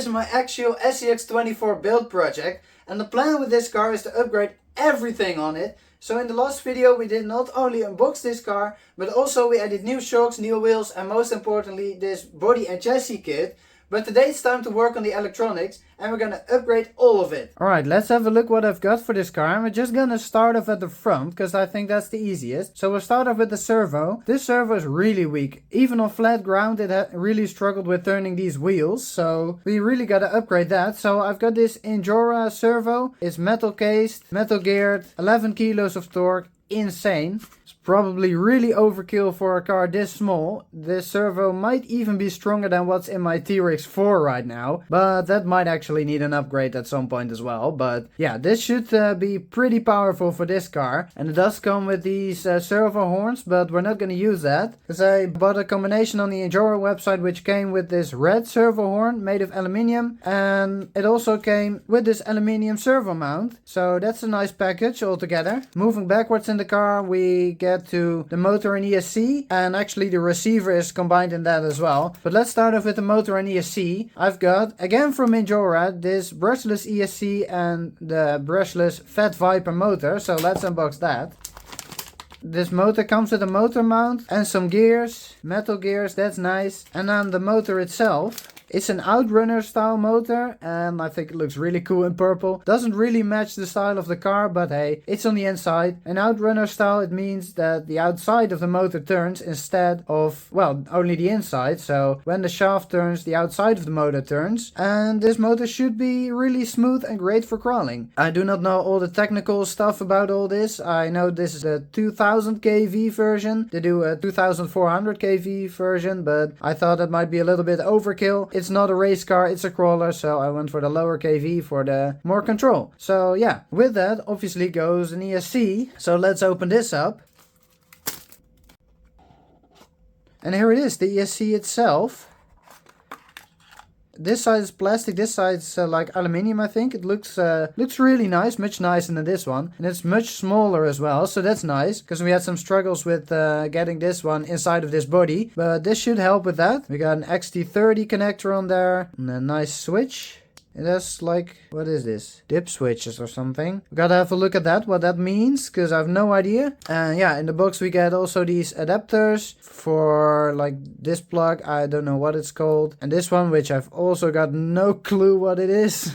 is my actual SCX24 build project, and the plan with this car is to upgrade everything on it. So in the last video we did not only unbox this car, but also we added new shocks, new wheels, and most importantly this body and chassis kit. But today it's time to work on the electronics and we're gonna upgrade all of it. Alright, let's have a look what I've got for this car. And we're just gonna start off at the front because I think that's the easiest. So we'll start off with the servo. This servo is really weak. Even on flat ground it really struggled with turning these wheels. So we really gotta upgrade that. So I've got this Injora servo. It's metal cased, metal geared, 11 kilos of torque. Insane. It's probably really overkill for a car this small. This servo might even be stronger than what's in my T-Rex 4 right now, but that might actually need an upgrade at some point as well. But yeah, this should be pretty powerful for this car, and it does come with these servo horns, but we're not going to use that because I bought a combination on the Injora website which came with this red servo horn made of aluminium, and it also came with this aluminium servo mount, so that's a nice package altogether. Moving backwards in the car we get to the motor and ESC, and actually the receiver is combined in that as well. But let's start off with the motor and ESC. I've got, again from Injora, this brushless ESC and the brushless Fat Viper motor, so let's unbox that. This motor comes with a motor mount and some gears, metal gears, that's nice. And then the motor itself. It's an Outrunner style motor and I think it looks really cool in purple. Doesn't really match the style of the car, but hey, it's on the inside. An Outrunner style, it means that the outside of the motor turns instead of, well, only the inside. So when the shaft turns, the outside of the motor turns. And this motor should be really smooth and great for crawling. I do not know all the technical stuff about all this. I know this is a 2000 kV version. They do a 2400 kV version, but I thought that might be a little bit overkill. It's not a race car, it's a crawler, so I went for the lower kV for the more control. So yeah, with that obviously goes an ESC. So let's open this up. And here it is, the ESC itself. This side is plastic, this side's like aluminium I think. It looks really nice, much nicer than this one. And it's much smaller as well, so that's nice. Because we had some struggles with getting this one inside of this body. But this should help with that. We got an XT30 connector on there. And a nice switch. It has like, what is this? Dip switches or something. We gotta have a look at that, what that means, because I have no idea. And yeah, in the box we get also these adapters for like this plug, I don't know what it's called. And this one, which I've also got no clue what it is.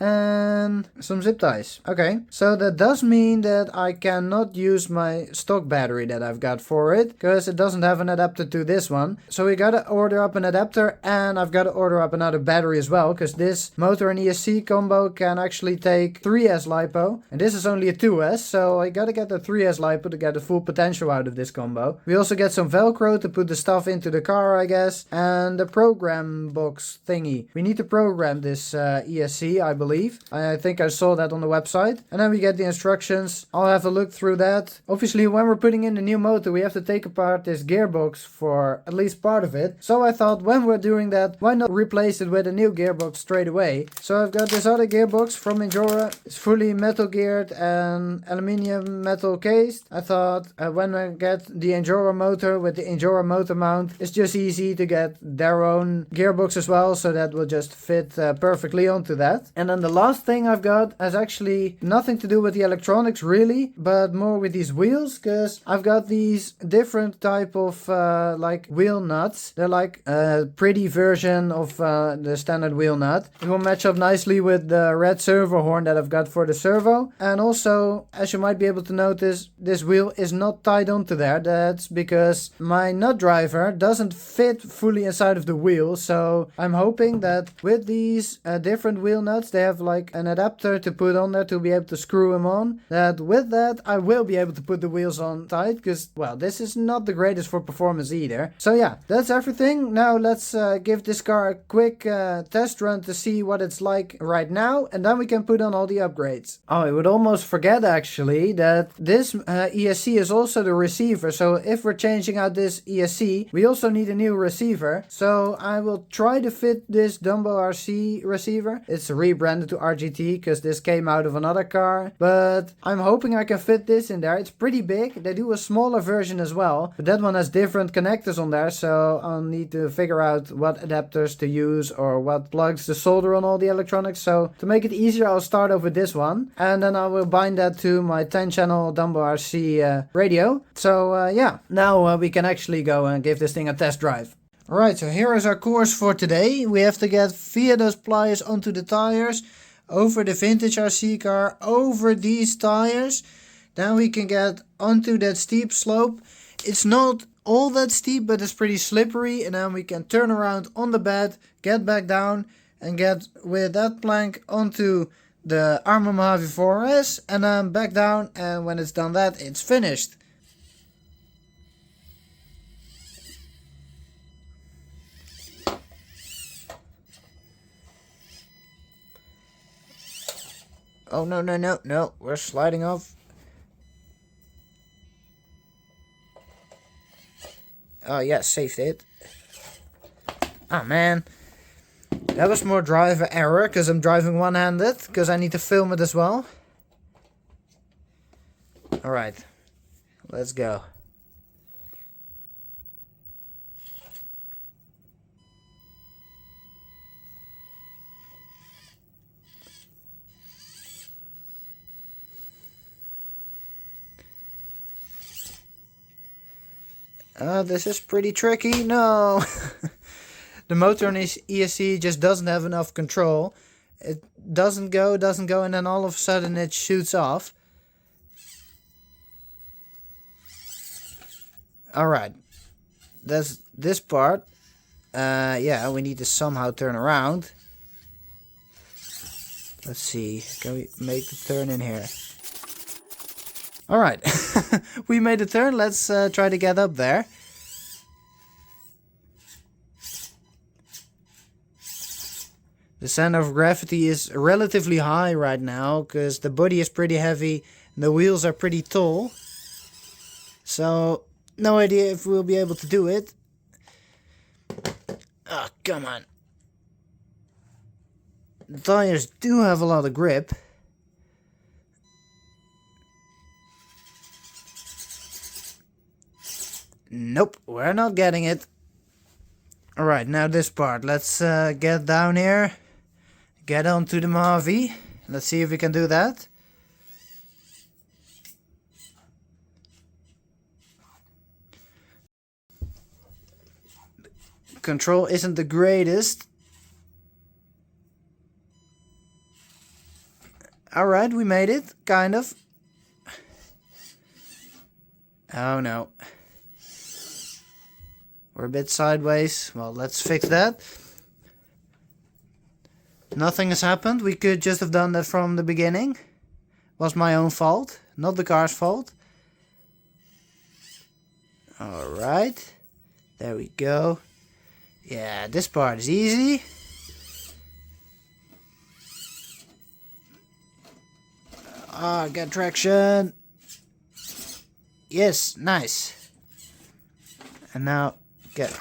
And some zip ties. Okay, so that does mean that I cannot use my stock battery that I've got for it, because it doesn't have an adapter to this one. So we gotta order up an adapter, and I've got to order up another battery as well, because this motor and ESC combo can actually take 3S LiPo, and this is only a 2S, so I gotta get the 3S LiPo to get the full potential out of this combo. We also get some Velcro to put the stuff into the car, I guess, and the program box thingy. We need to program this ESC, I believe. I think I saw that on the website. And then we get the instructions. I'll have a look through that. Obviously, when we're putting in the new motor, we have to take apart this gearbox for at least part of it. So I thought when we're doing that, why not replace it with a new gearbox straight away? So I've got this other gearbox from Injora. It's fully metal geared and aluminium metal cased. I thought when I get the Injora motor with the Injora motor mount, it's just easy to get their own gearbox as well. So that will just fit perfectly onto that. And then the last thing I've got has actually nothing to do with the electronics really, but more with these wheels, because I've got these different type of like wheel nuts. They're like a pretty version of the standard wheel nut. It will match up nicely with the red servo horn that I've got for the servo. And also, as you might be able to notice, this wheel is not tied onto there. That's because my nut driver doesn't fit fully inside of the wheel. So I'm hoping that with these different wheel nuts, they have like an adapter to put on there to be able to screw them on. That with that I will be able to put the wheels on tight, because well, this is not the greatest for performance either. So yeah, that's everything. Now let's give this car a quick test run to see what it's like right now, and then we can put on all the upgrades. Oh, I would almost forget actually that this ESC is also the receiver. So if we're changing out this ESC, we also need a new receiver. So I will try to fit this Dumbo RC receiver. It's rebranded to RGT because this came out of another car, but I'm hoping I can fit this in there. It's pretty big. They do a smaller version as well, but that one has different connectors on there, so I'll need to figure out what adapters to use or what plugs to solder on all the electronics. So to make it easier, I'll start off with this one, and then I will bind that to my 10-channel Dumbo RC radio. So yeah, now we can actually go and give this thing a test drive. Alright, so here is our course for today. We have to get via those pliers onto the tires, over the vintage RC car, over these tires. Then we can get onto that steep slope. It's not all that steep, but it's pretty slippery. And then we can turn around on the bed, get back down, and get with that plank onto the Arma Mojave 4S, and then back down. And when it's done that, it's finished. Oh, no, we're sliding off. Oh, yeah, saved it. Oh, man. That was more driver error, because I'm driving one-handed, because I need to film it as well. Alright, let's go. This is pretty tricky. No. The motor on this ESC just doesn't have enough control. It doesn't go, and then all of a sudden it shoots off. Alright. That's this part. Yeah, we need to somehow turn around. Let's see. Can we make the turn in here? Alright. We made a turn. Let's try to get up there. The center of gravity is relatively high right now because the body is pretty heavy and the wheels are pretty tall. So, no idea if we'll be able to do it. Oh, come on. The tires do have a lot of grip. Nope, we're not getting it. Alright, now this part. Let's get down here. Get onto the Mojave. Let's see if we can do that. Control isn't the greatest. Alright, we made it. Kind of. Oh no. We're a bit sideways. Well, let's fix that. Nothing has happened. We could just have done that from the beginning. Was my own fault, not the car's fault. Alright. There we go. Yeah, this part is easy. Ah, get traction. Yes, nice. And now get...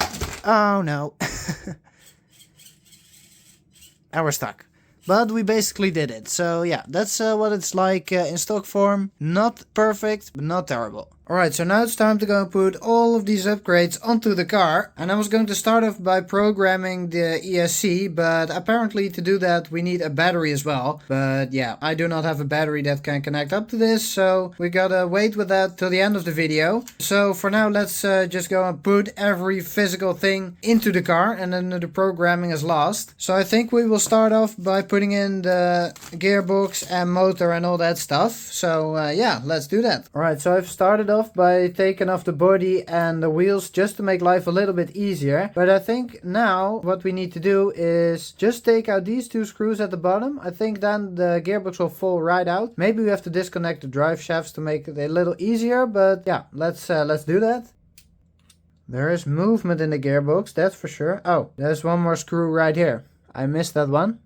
Oh no. And we're stuck. But we basically did it. So yeah, that's what it's like in stock form. Not perfect, but not terrible. Alright, so now it's time to go and put all of these upgrades onto the car. And I was going to start off by programming the ESC, but apparently to do that we need a battery as well. But yeah, I do not have a battery that can connect up to this, so we gotta wait with that till the end of the video. So for now, let's just go and put every physical thing into the car, and then the programming is last. So I think we will start off by putting in the gearbox and motor and all that stuff. So yeah, let's do that. Alright, so I've started off by taking off the body and the wheels just to make life a little bit easier. But I think now what we need to do is just take out these two screws at the bottom. I think then the gearbox will fall right out. Maybe we have to disconnect the drive shafts to make it a little easier, but yeah, let's do that. There is movement in the gearbox, that's for sure. Oh, there's one more screw right here. I missed that one.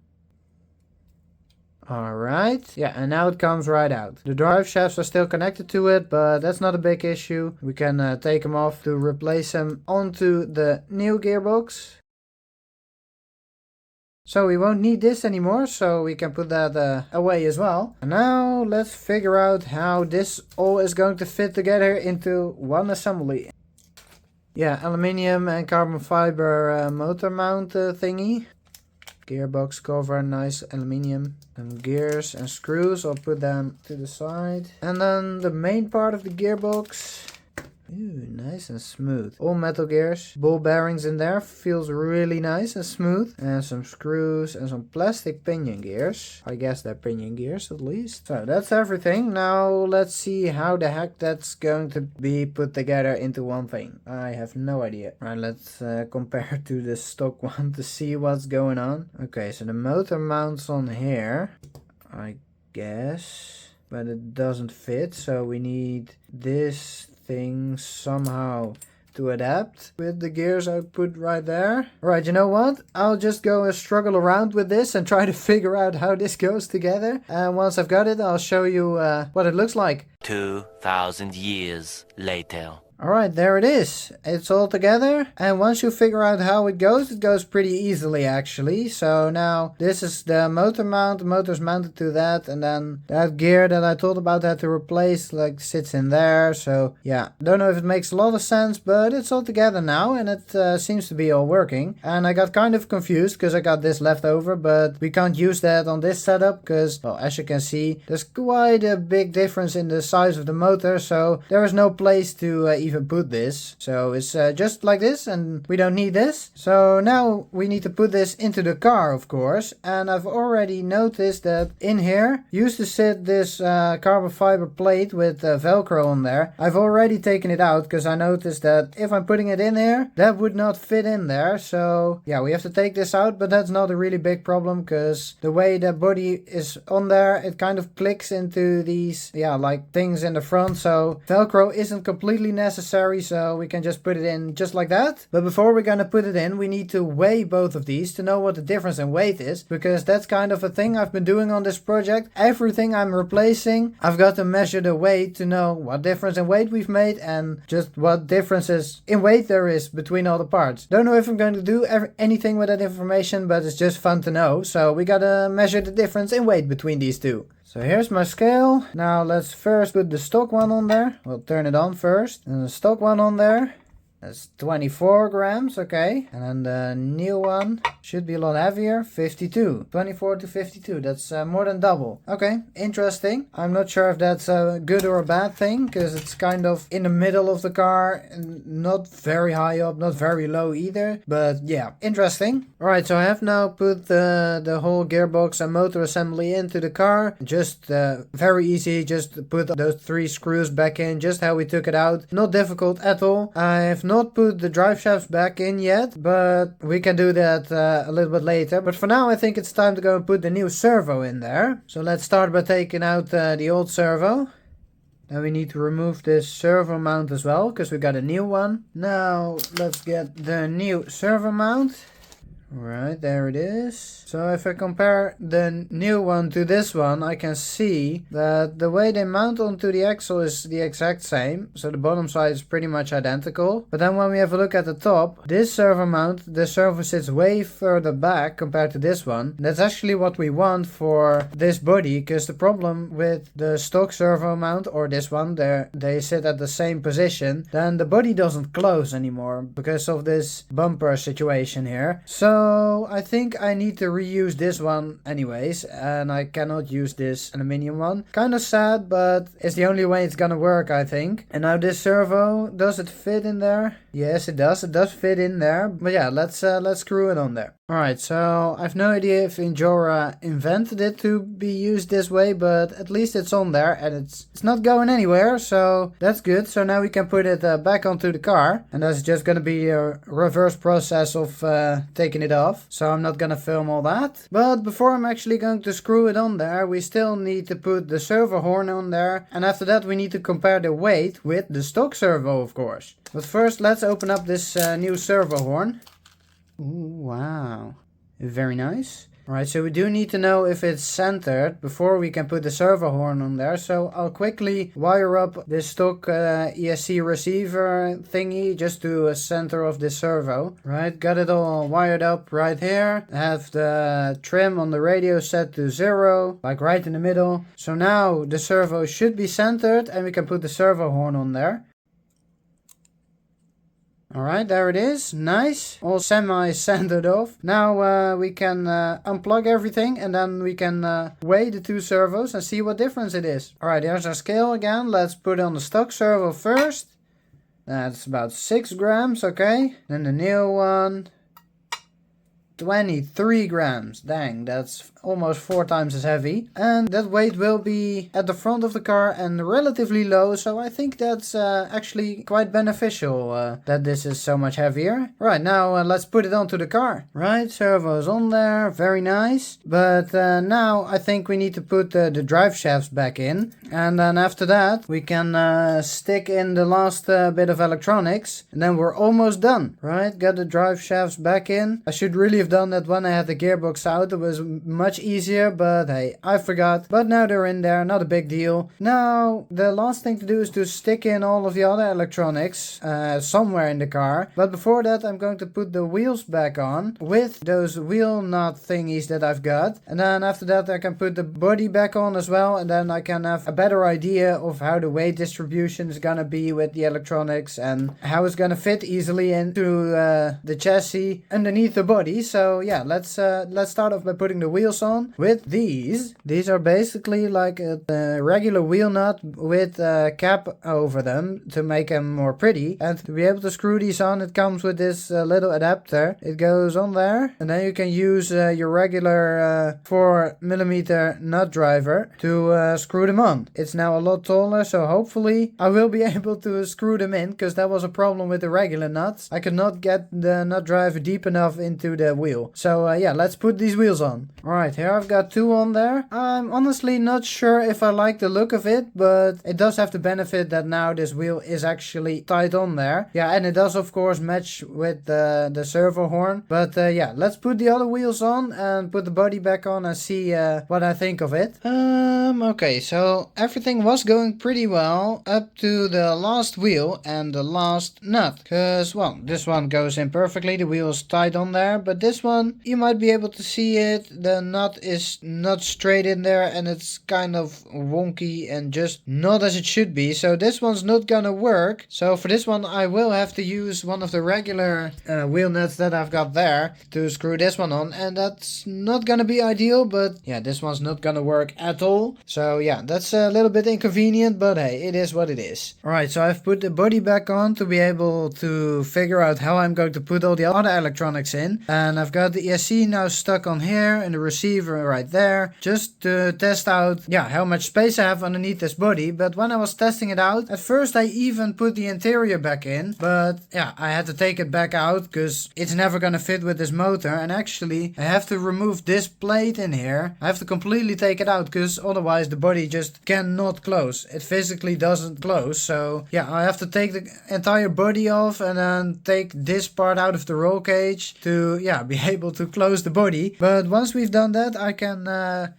Alright, yeah, and now it comes right out. The drive shafts are still connected to it, but that's not a big issue. We can take them off to replace them onto the new gearbox. So we won't need this anymore, so we can put that away as well. And now let's figure out how this all is going to fit together into one assembly. Yeah, aluminium and carbon fiber motor mount thingy. Gearbox cover, nice aluminium. And gears and screws, I'll put them to the side. And then the main part of the gearbox. Ooh, nice and smooth. All metal gears. Ball bearings in there. Feels really nice and smooth. And some screws and some plastic pinion gears. I guess they're pinion gears at least. So that's everything. Now let's see how the heck that's going to be put together into one thing. I have no idea. Alright, let's compare to the stock one to see what's going on. Okay, so the motor mounts on here, I guess. But it doesn't fit, so we need this thing somehow to adapt with the gears I put right there. Right, you know what? I'll just go and struggle around with this and try to figure out how this goes together. And once I've got it, I'll show you what it looks like. 2,000 years later. Alright, there it is. It's all together. And once you figure out how it goes pretty easily actually. So now this is the motor mount. The motor's mounted to that. And then that gear that I told about that to replace like sits in there. So yeah, don't know if it makes a lot of sense, but it's all together now. And it seems to be all working. And I got kind of confused because I got this left over. But we can't use that on this setup because, well, as you can see, there's quite a big difference in the size of the motor. So there is no place to even put this. So it's just like this and we don't need this. So now we need to put this into the car, of course. And I've already noticed that in here used to sit this carbon fiber plate with Velcro on there. I've already taken it out because I noticed that if I'm putting it in here, that would not fit in there. So yeah, we have to take this out, but that's not a really big problem because the way the body is on there, it kind of clicks into these, yeah, like things in the front. So Velcro isn't completely necessary, so we can just put it in just like that. But before we're gonna put it in, we need to weigh both of these to know what the difference in weight is, because that's kind of a thing I've been doing on this project. Everything I'm replacing, I've got to measure the weight to know what difference in weight we've made and just what differences in weight there is between all the parts. Don't know if I'm going to do anything with that information, but it's just fun to know. So we gotta measure the difference in weight between these two. So here's my scale. Now let's first put the stock one on there. We'll turn it on first. And the stock one on there. That's 24 grams, okay. And then the new one should be a lot heavier, 52. 24 to 52, that's more than double. Okay, interesting. I'm not sure if that's a good or a bad thing, because it's kind of in the middle of the car, and not very high up, not very low either. But yeah, interesting. Alright, so I have now put the whole gearbox and motor assembly into the car. Just very easy, just put those 3 screws back in, just how we took it out. Not difficult at all. I have not put the drive shafts back in yet, but we can do that a little bit later. But for now I think it's time to go and put the new servo in there. So let's start by taking out the old servo. Then we need to remove this servo mount as well, because we got a new one. Now let's get the new servo mount. Right, there it is. So if I compare the new one to this one, I can see that the way they mount onto the axle is the exact same. So the bottom side is pretty much identical. But then when we have a look at the top, this servo mount, the servo sits way further back compared to this one. That's actually what we want for this body, because the problem with the stock servo mount, or this one, they sit at the same position, then the body doesn't close anymore because of this bumper situation here. So I think I need to reuse this one anyways, and I cannot use this aluminium one. Kind of sad, but it's the only way it's gonna work, I think. And now this servo, does it fit in there? Yes, it does. It does fit in there. But yeah, let's screw it on there. Alright, so I've no idea if Injora invented it to be used this way, but at least it's on there and it's not going anywhere, so that's good. So now we can put it back onto the car, and that's just gonna be a reverse process of taking it off. So I'm not gonna film all that. But before I'm actually going to screw it on there, we still need to put the servo horn on there, and after that we need to compare the weight with the stock servo, of course. But first let's open up this new servo horn. Ooh, wow. Very nice. Alright, so we do need to know if it's centered before we can put the servo horn on there. So I'll quickly wire up this stock ESC receiver thingy just to a center of this servo. Right, got it all wired up right here. I have the trim on the radio set to 0, like right in the middle. So now the servo should be centered and we can put the servo horn on there. Alright, there it is. Nice. All semi-centered off. Now we can unplug everything and then we can weigh the two servos and see what difference it is. Alright, here's our scale again. Let's put on the stock servo first. That's about 6 grams, okay. Then the new one. 23 grams. Dang, that's almost 4 times as heavy. And that weight will be at the front of the car and relatively low. So I think that's actually quite beneficial that this is so much heavier. Right, now let's put it onto the car. Right, servo's on there. Very nice. But now I think we need to put the drive shafts back in. And then after that we can stick in the last bit of electronics. And then we're almost done. Right, got the drive shafts back in. I should really have done that when I had the gearbox out. It was much easier, but hey, I forgot. But now they're in there, not a big deal. Now the last thing to do is to stick in all of the other electronics somewhere in the car. But before that I'm going to put the wheels back on with those wheel nut thingies that I've got. And then after that I can put the body back on as well, and then I can have a better idea of how the weight distribution is gonna be with the electronics and how it's gonna fit easily into the chassis underneath the body. So yeah, let's start off by putting the wheels on with these. These are basically like a regular wheel nut with a cap over them to make them more pretty. And to be able to screw these on, it comes with this little adapter. It goes on there, and then you can use your regular 4mm nut driver to screw them on. It's now a lot taller, so hopefully I will be able to screw them in, because that was a problem with the regular nuts. I could not get the nut driver deep enough into the wheel. So yeah, let's put these wheels on. Alright, here I've got 2 on there. I'm honestly not sure if I like the look of it, but it does have the benefit that now this wheel is actually tied on there. Yeah, and it does of course match with the servo horn. But yeah, let's put the other wheels on and put the body back on and see what I think of it. Okay, so everything was going pretty well up to the last wheel and the last nut. Because, well, this one goes in perfectly. The wheel is tied on there, but this one, you might be able to see it. The nut is not straight in there and it's kind of wonky and just not as it should be. So this one's not gonna work. So for this one I will have to use one of the regular wheel nuts that I've got there to screw this one on, and that's not gonna be ideal, but yeah, this one's not gonna work at all. So yeah, that's a little bit inconvenient, but hey, it is what it is. Alright, so I've put the body back on to be able to figure out how I'm going to put all the other electronics in. And I've got the ESC now stuck on here and the receiver right there, just to test out, yeah, how much space I have underneath this body. But when I was testing it out, at first I even put the interior back in, but yeah, I had to take it back out because it's never gonna fit with this motor. And actually I have to remove this plate in here. I have to completely take it out because otherwise the body just cannot close. It physically doesn't close. So yeah, I have to take the entire body off and then take this part out of the roll cage to, yeah, be able to close the body. But once we've done that, I can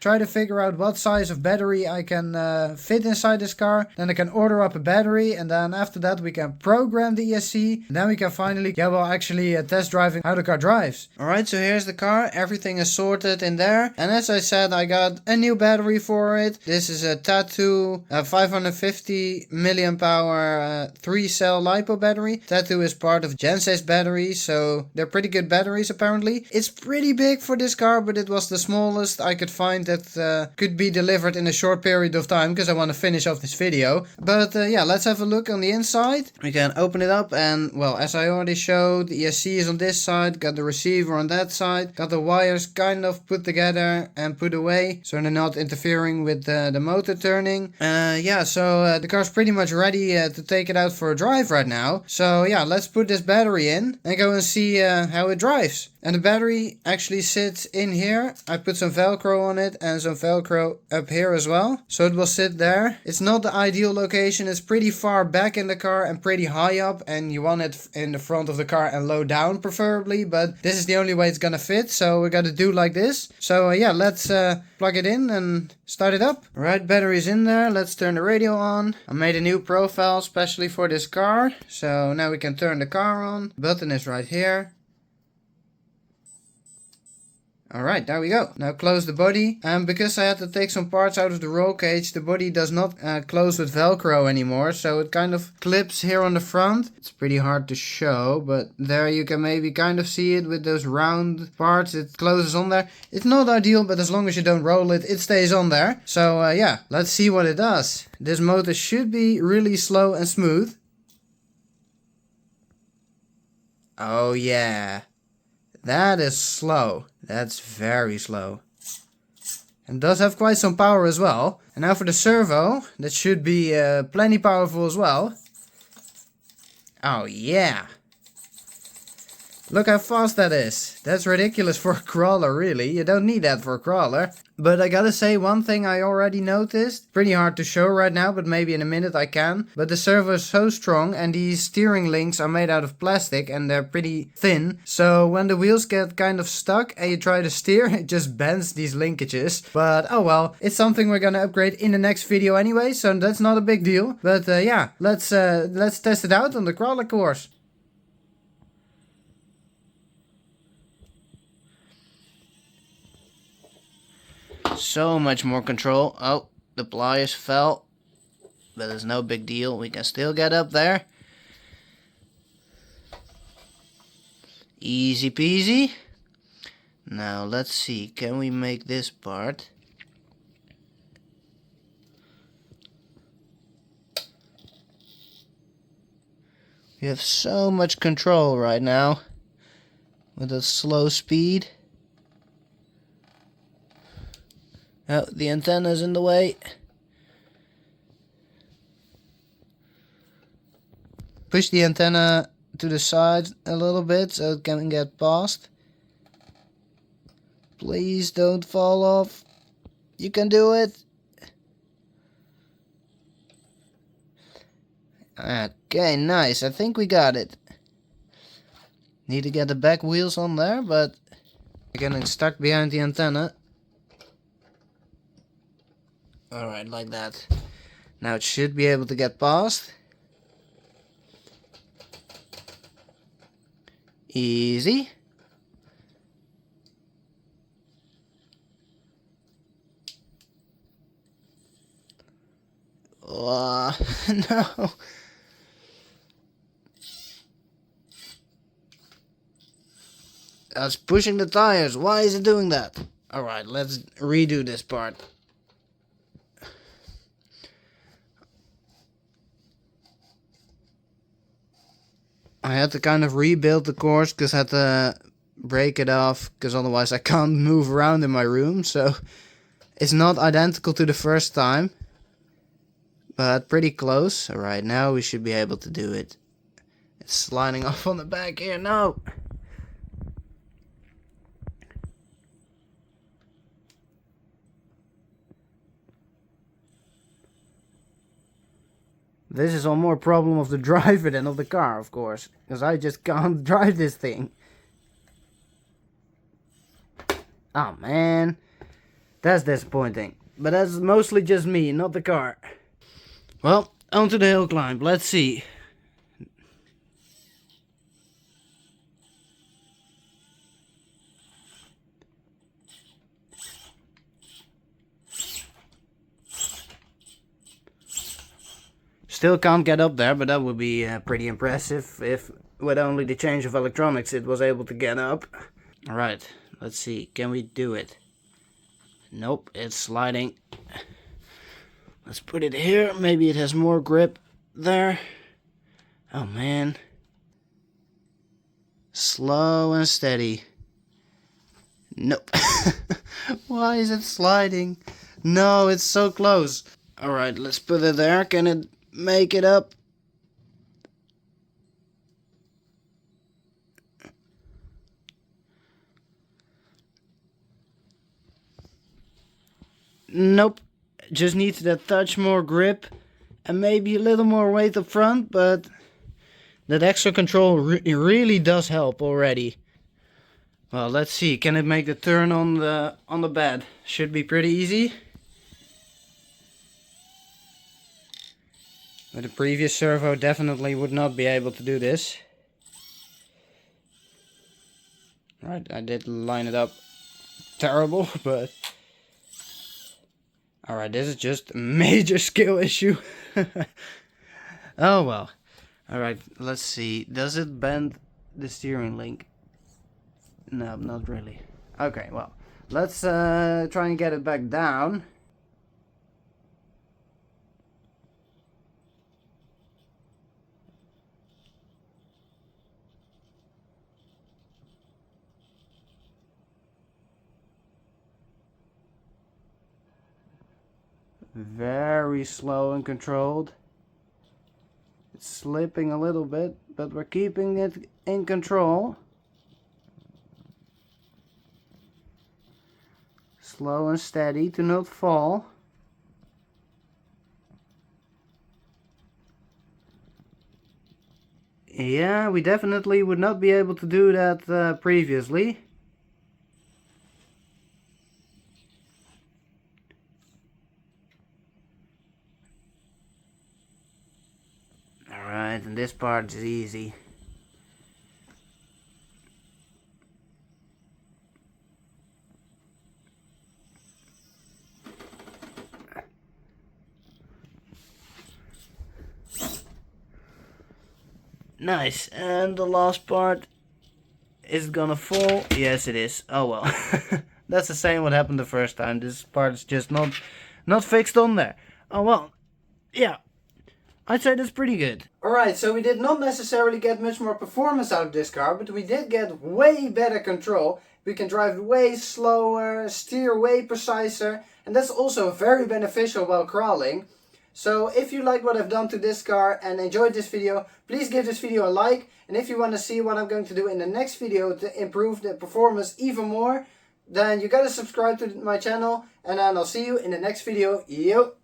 try to figure out what size of battery I can fit inside this car. Then I can order up a battery, and then after that we can program the ESC, and then we can finally, yeah, well, actually test driving how the car drives. Alright, so here's the car. Everything is sorted in there, and as I said, I got a new battery for it. This is a Tattoo 550 milliamp hour 3-cell LiPo battery. Tattoo is part of Gense's battery, so they're pretty good batteries apparently. It's pretty big for this car, but it was the smallest I could find that could be delivered in a short period of time, because I want to finish off this video. But yeah, let's have a look on the inside. We can open it up, and well, as I already showed, the ESC is on this side, got the receiver on that side, got the wires kind of put together and put away so they're not interfering with the motor turning. Yeah, so the car's pretty much ready to take it out for a drive right now. So yeah, let's put this battery in and go and see how it drives. And the battery actually sits in here. I put some Velcro on it and some Velcro up here as well. So it will sit there. It's not the ideal location. It's pretty far back in the car and pretty high up. And you want it in the front of the car and low down preferably. But this is the only way it's gonna fit. So we gotta do like this. So yeah, let's plug it in and start it up. Right, battery's in there. Let's turn the radio on. I made a new profile especially for this car. So now we can turn the car on. Button is right here. Alright, there we go. Now close the body. And because I had to take some parts out of the roll cage, the body does not close with Velcro anymore. So it kind of clips here on the front. It's pretty hard to show, but there you can maybe kind of see it with those round parts. It closes on there. It's not ideal, but as long as you don't roll it, it stays on there. So yeah, let's see what it does. This motor should be really slow and smooth. Oh yeah. That is slow. That's very slow. And does have quite some power as well. And now for the servo. That should be plenty powerful as well. Oh yeah. Look how fast that is. That's ridiculous for a crawler, really. You don't need that for a crawler. But I gotta say, one thing I already noticed. Pretty hard to show right now, but maybe in a minute I can. But the servo is so strong and these steering links are made out of plastic and they're pretty thin. So when the wheels get kind of stuck and you try to steer, it just bends these linkages. But oh well, it's something we're gonna upgrade in the next video anyway, so that's not a big deal. But yeah, let's test it out on the crawler course. So much more control. Oh, the pliers fell. But it's no big deal. We can still get up there. Easy peasy. Now let's see. Can we make this part? We have so much control right now. With a slow speed. Oh, the antenna's in the way. Push the antenna to the side a little bit so it can get past. Please don't fall off. You can do it. Okay, nice. I think we got it. Need to get the back wheels on there, but we're getting stuck behind the antenna. Alright, like that. Now it should be able to get past. Easy. Oh, no. That's pushing the tires. Why is it doing that? Alright, let's redo this part. I had to kind of rebuild the course because I had to break it off because otherwise I can't move around in my room. So it's not identical to the first time, but pretty close. Alright, now we should be able to do it. It's sliding off on the back here. No! This is all more problem of the driver than of the car, of course. Because I just can't drive this thing. Oh man. That's disappointing. But that's mostly just me, not the car. Well, onto the hill climb. Let's see. Still can't get up there, but that would be pretty impressive if with only the change of electronics it was able to get up. Alright, let's see, can we do it? Nope, it's sliding. Let's put it here, maybe it has more grip there. Oh man. Slow and steady. Nope. Why is it sliding? No, it's so close. Alright, let's put it there. Can it make it up? Nope, just needs that touch more grip and maybe a little more weight up front, but that extra control really does help already. Well, let's see, can it make the turn on the bed? Should be pretty easy. But the previous servo definitely would not be able to do this. Right, I did line it up terrible, but... Alright, this is just a major skill issue. Oh well. Alright, let's see. Does it bend the steering link? No, not really. Okay, well, let's try and get it back down. Very slow and controlled. It's slipping a little bit, but we're keeping it in control. Slow and steady to not fall. Yeah, we definitely would not be able to do that previously. Alright, and this part is easy. Nice, and the last part, is it gonna fall? Yes it is. Oh well. That's the same what happened the first time. This part is just not fixed on there. Oh well. Yeah. I'd say that's pretty good. Alright, so we did not necessarily get much more performance out of this car, but we did get way better control. We can drive way slower, steer way preciser, and that's also very beneficial while crawling. So if you like what I've done to this car and enjoyed this video, please give this video a like. And if you want to see what I'm going to do in the next video to improve the performance even more, then you gotta subscribe to my channel, and then I'll see you in the next video. Yo!